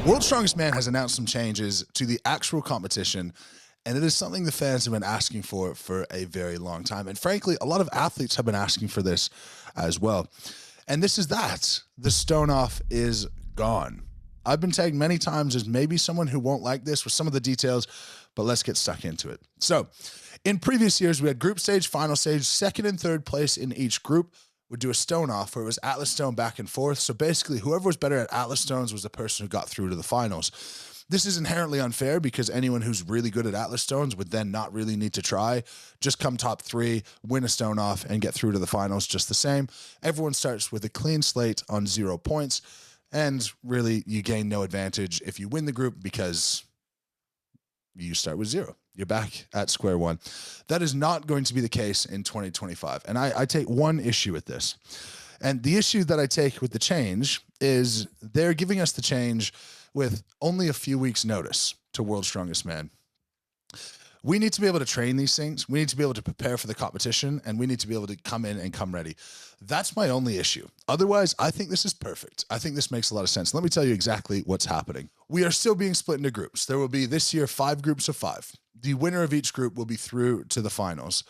World's Strongest Man has announced some changes to the actual competition, and it is something the fans have been asking for a very long time. And frankly, a lot of athletes have been asking for this as well. And this is that. The stone off is gone. I've been tagged many times as maybe someone who won't like this with some of the details, but let's get stuck into it. So, in previous years, we had group stage, final stage, second and third place in each group would do a stone off where it was Atlas stone back and forth. So basically, whoever was better at Atlas stones was the person who got through to the finals. This is inherently unfair because anyone who's really good at Atlas stones would then not really need to try. Just come top three, win a stone off, and get through to the finals just the same. Everyone starts with a clean slate on 0 points, and really you gain no advantage if you win the group because you start with 0. You're back at square one. That is not going to be the case in 2025. And I take one issue with this. And the issue that I take with the change is they're giving us the change with only a few weeks' notice to World's Strongest Man. We need to be able to train these things. We need to be able to prepare for the competition, and we need to be able to come in and come ready. That's my only issue. Otherwise, I think this is perfect. I think this makes a lot of sense. Let me tell you exactly what's happening. We are still being split into groups. There will be this year 5 groups of 5. The winner of each group will be through to the finals.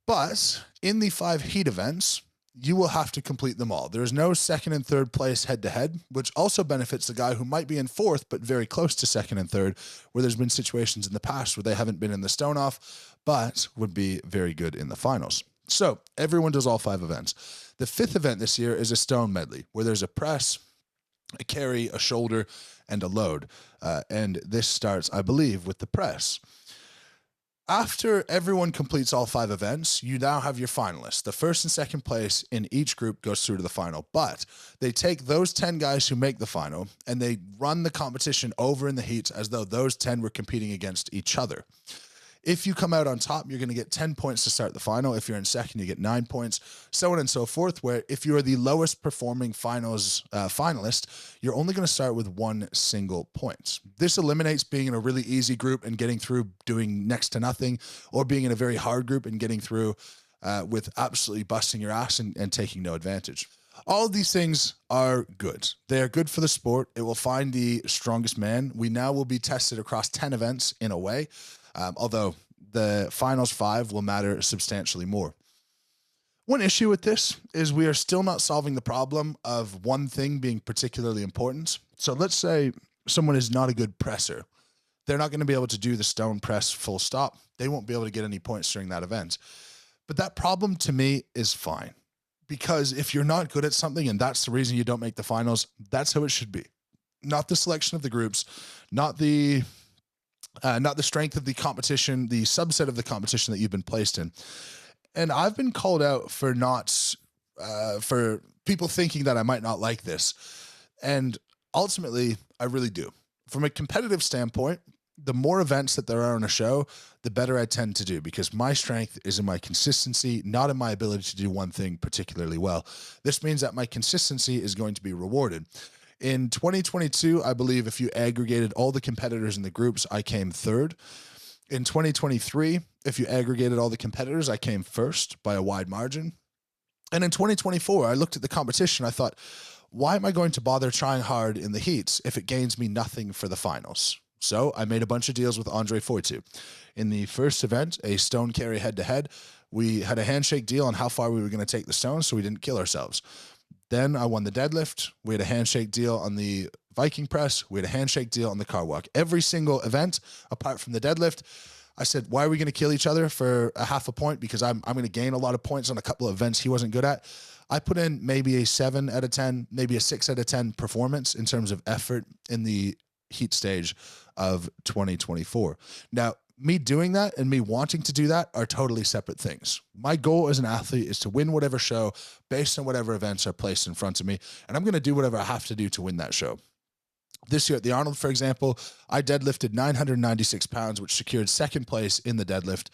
But in the 5 heat events, you will have to complete them all. There's no second and third place head-to-head, which also benefits the guy who might be in 4th, but very close to 2nd and 3rd, where there's been situations in the past where they haven't been in the stone off, but would be very good in the finals. So everyone does all 5 events. The 5th event this year is a stone medley, where there's a press, a carry, a shoulder, and a load. And this starts, I believe, with the press. After everyone completes all 5 events, you now have your finalists. The 1st and 2nd place in each group goes through to the final, but they take those 10 guys who make the final and they run the competition over in the heats as though those 10 were competing against each other. If you come out on top, you're going to get 10 points to start the final. If you're in 2nd, you get 9 points, so on and so forth, where if you are the lowest performing finalist, you're only going to start with 1 single point. This eliminates being in a really easy group and getting through doing next to nothing, or being in a very hard group and getting through with absolutely busting your ass and taking no advantage. All of these things are good. They are good for the sport. It will find the strongest man. We now will be tested across 10 events in a way. Although the finals 5 will matter substantially more. One issue with this is we are still not solving the problem of one thing being particularly important. So let's say someone is not a good presser. They're not going to be able to do the stone press full stop. They won't be able to get any points during that event. But that problem to me is fine. Because if you're not good at something and that's the reason you don't make the finals, that's how it should be. Not the selection of the groups, not the strength of the competition, the subset of the competition that you've been placed in. And I've been called out for for people thinking that I might not like this. And ultimately, I really do. From a competitive standpoint, the more events that there are on a show, the better I tend to do, because my strength is in my consistency, not in my ability to do one thing particularly well. This means that my consistency is going to be rewarded. In 2022, I believe if you aggregated all the competitors in the groups, I came 3rd. In 2023, if you aggregated all the competitors, I came 1st by a wide margin. And in 2024, I looked at the competition. I thought, why am I going to bother trying hard in the heats if it gains me nothing for the finals? So I made a bunch of deals with Andre Foitu. In the first event, a stone carry head-to-head, we had a handshake deal on how far we were going to take the stones so we didn't kill ourselves. Then I won the deadlift. We had a handshake deal on the Viking press. We had a handshake deal on the car walk. Every single event, apart from the deadlift, I said, why are we going to kill each other for a half a point? Because I'm going to gain a lot of points on a couple of events he wasn't good at. I put in maybe a 7 out of 10, maybe a 6 out of 10 performance in terms of effort in the heat stage of 2024. Now, me doing that and me wanting to do that are totally separate things. My goal as an athlete is to win whatever show based on whatever events are placed in front of me, and I'm going to do whatever I have to do to win that show. This year at the Arnold, for example, I deadlifted 996 pounds, which secured 2nd place in the deadlift.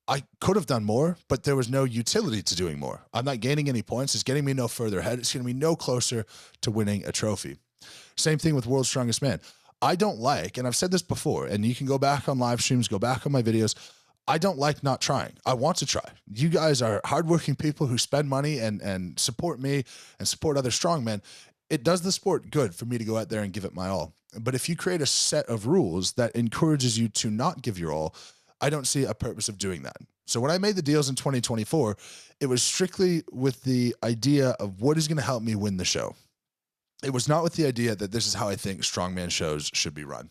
I could have done more, but there was no utility to doing more. I'm not gaining any points. It's getting me no further ahead. It's getting me no closer to winning a trophy. Same thing with World's Strongest Man. I don't like, and I've said this before, and you can go back on live streams, go back on my videos, I don't like not trying. I want to try. You guys are hardworking people who spend money and support me and support other strongmen. it does the sport good for me to go out there and give it my all. But if you create a set of rules that encourages you to not give your all, I don't see a purpose of doing that. So when I made the deals in 2024, it was strictly with the idea of what is going to help me win the show. It was not with the idea that this is how I think strongman shows should be run.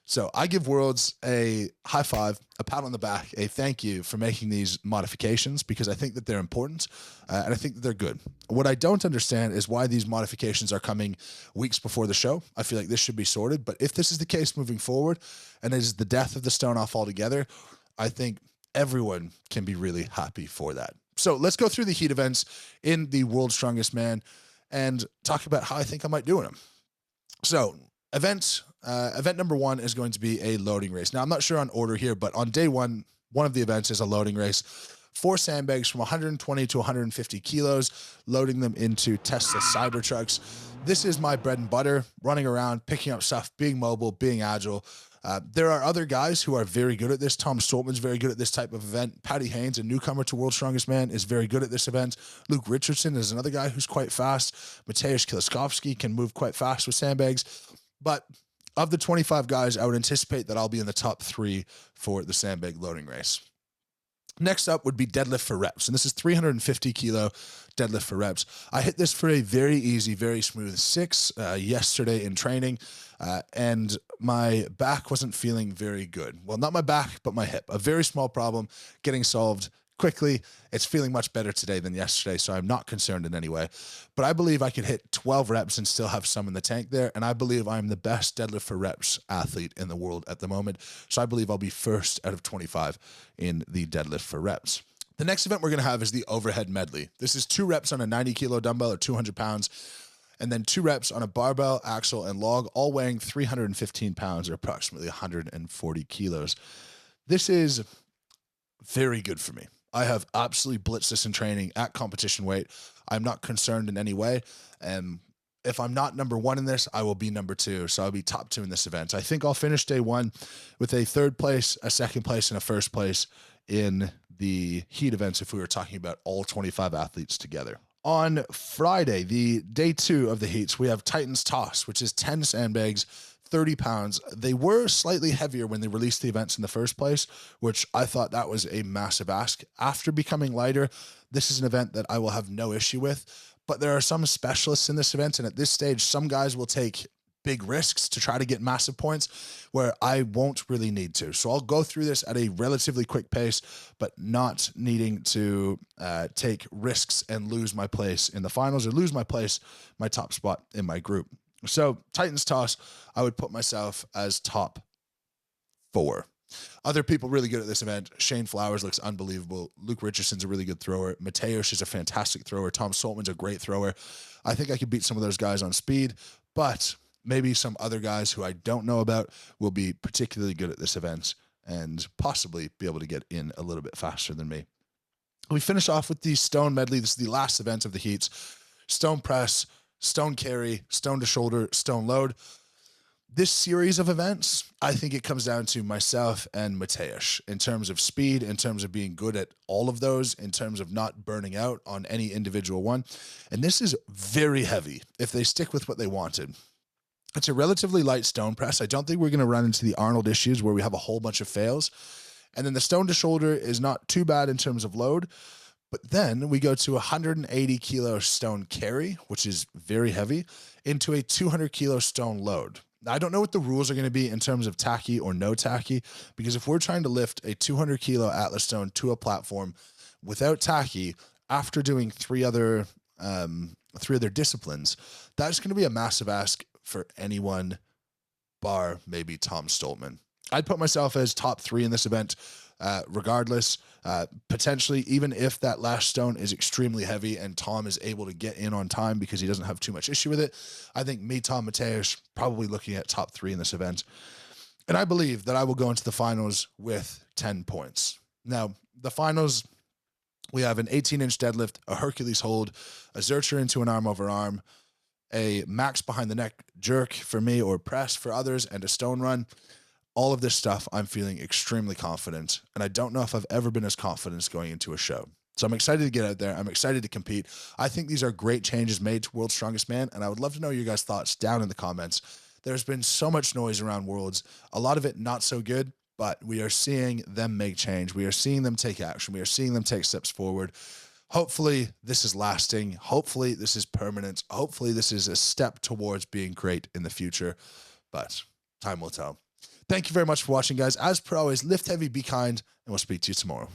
So I give Worlds a high five, a pat on the back, a thank you for making these modifications, because I think that they're important and I think that they're good. What I don't understand is why these modifications are coming weeks before the show. I feel like this should be sorted, but if this is the case moving forward and it is the death of the stone off altogether, I think everyone can be really happy for that. So let's go through the heat events in the World's Strongest Man and talk about how I think I might do in them. So event number one is going to be a loading race. Now, I'm not sure on order here, but on day one of the events is a loading race. 4 sandbags from 120 to 150 kilos, loading them into Tesla Cybertrucks. This is my bread and butter, running around, picking up stuff, being mobile, being agile. There are other guys who are very good at this. Tom Stoltman's very good at this type of event. Patty Haynes, a newcomer to World's Strongest Man, is very good at this event. Luke Richardson is another guy who's quite fast. Mateusz Kieliszkowski can move quite fast with sandbags. But of the 25 guys, I would anticipate that I'll be in the top 3 for the sandbag loading race. Next up would be deadlift for reps, and this is 350 kilo deadlift for reps. I hit this for a very easy, very smooth 6 yesterday in training, and my back wasn't feeling very good. Well, not my back, but my hip. A very small problem getting solved quickly. It's feeling much better today than yesterday, so I'm not concerned in any way. But I believe I could hit 12 reps and still have some in the tank there, and I believe I'm the best deadlift for reps athlete in the world at the moment. So I believe I'll be first out of 25 in the deadlift for reps. The next event we're going to have is the overhead medley. This is 2 reps on a 90 kilo dumbbell or 200 pounds, and then 2 reps on a barbell, axle, and log, all weighing 315 pounds or approximately 140 kilos. This is very good for me. I have absolutely blitzed this in training at competition weight. I'm not concerned in any way. And if I'm not number 1 in this, I will be number 2. So I'll be top 2 in this event. I think I'll finish day 1 with a 3rd place, a 2nd place, and a 1st place in the heat events if we were talking about all 25 athletes together. On Friday, the day 2 of the heats, we have Titans Toss, which is 10 sandbags, 30 pounds. They were slightly heavier when they released the events in the first place, which I thought that was a massive ask. After becoming lighter, this is an event that I will have no issue with, but there are some specialists in this event, and at this stage, some guys will take big risks to try to get massive points where I won't really need to. So I'll go through this at a relatively quick pace, but not needing to take risks and lose my place in the finals or lose my place, my top spot in my group. So Titans Toss, I would put myself as top 4. Other people really good at this event. Shane Flowers looks unbelievable. Luke Richardson's a really good thrower. Mateusz is a fantastic thrower. Tom Stoltman's a great thrower. I think I could beat some of those guys on speed, but maybe some other guys who I don't know about will be particularly good at this event and possibly be able to get in a little bit faster than me. We finish off with the stone medley. This is the last event of the heats. Stone press, stone carry, stone to shoulder, stone load. This series of events, I think it comes down to myself and Mateusz in terms of speed, in terms of being good at all of those, in terms of not burning out on any individual one. And this is very heavy if they stick with what they wanted. It's a relatively light stone press. I don't think we're going to run into the Arnold issues where we have a whole bunch of fails. And then the stone to shoulder is not too bad in terms of load. But then we go to 180 kilo stone carry, which is very heavy, into a 200 kilo stone load. Now, I don't know what the rules are going to be in terms of tacky or no tacky, because if we're trying to lift a 200 kilo Atlas stone to a platform without tacky after doing three other disciplines, that's going to be a massive ask for anyone bar maybe Tom Stoltman. I'd put myself as top 3 in this event, regardless, potentially, even if that last stone is extremely heavy and Tom is able to get in on time because he doesn't have too much issue with it. I think me, Tom, Mateusz, probably looking at top 3 in this event. And I believe that I will go into the finals with 10 points. Now, the finals, we have an 18-inch deadlift, a Hercules hold, a Zercher into an arm over arm, a max behind the neck jerk for me or press for others, and a stone run. All of this stuff, I'm feeling extremely confident, and I don't know if I've ever been as confident going into a show. So I'm excited to get out there. I'm excited to compete. I think these are great changes made to World's Strongest Man, and I would love to know your guys' thoughts down in the comments. There's been so much noise around Worlds, a lot of it not so good, but we are seeing them make change. We are seeing them take action. We are seeing them take steps forward. Hopefully this is lasting. Hopefully this is permanent. Hopefully this is a step towards being great in the future, but time will tell. Thank you very much for watching, guys. As per always, lift heavy, be kind, and we'll speak to you tomorrow.